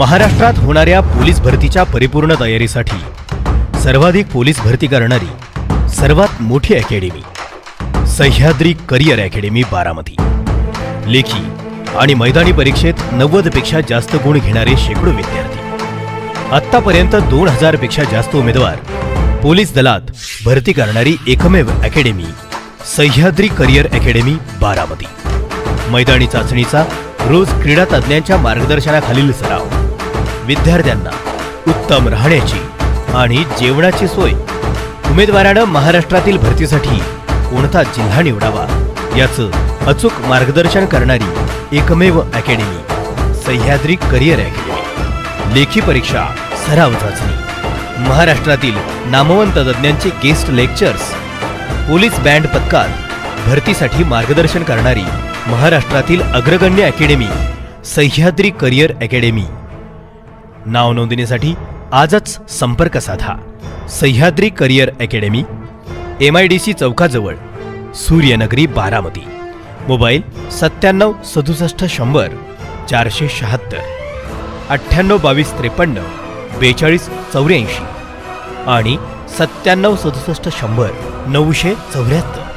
महाराष्ट्रात होणाऱ्या पोलीस भरतीच्या परिपूर्ण तयारीसाठी सर्वाधिक पोलीस भरती करणारी सर्वात मोठी academy Sahyadri career academy Baramati. लेखी आणि मैदानी परीक्षेत 90 पेक्षा जास्त गुण घेणारे शेकडो विद्यार्थी। आत्तापर्यंत 2000 पेक्षा जास्त उमेदवार पोलीस दलात भरती करणारी एकमेव academy Sahyadri career academy Baramati. मैदानी चाचणीचा रोज क्रीडा तज्ञांच्या मार्गदर्शनाखालील सराव, विद्यार्थ्यांना उत्तम राहण्याची आणि जेवणाची सोय, उमेदवारांना महाराष्ट्रातील भरतीसाठी कोणता जिल्हा निवडावा याचं अचूक मार्गदर्शन करणारी एकमेव अकॅडमी सह्याद्री करियर अकॅडमी। लेखी परीक्षा, सराव चाचणी, महाराष्ट्रातील नामवंत तज्ञांचे गेस्ट लेक्चर्स, पोलीस बँड पथकात भरतीसाठी मार्गदर्शन करणारी महाराष्ट्रातील अग्रगण्य अकॅडमी सह्याद्री करियर अकॅडमी। नाव नोंदणीसाठी आजच संपर्क साधा। सह्याद्री करियर अकॅडमी, MIDC चौकाजवळ, सूर्यनगरी बारामती। मोबाईल 97 67 100 476, 98 22 53 42 84 आणि 97 67 100 974।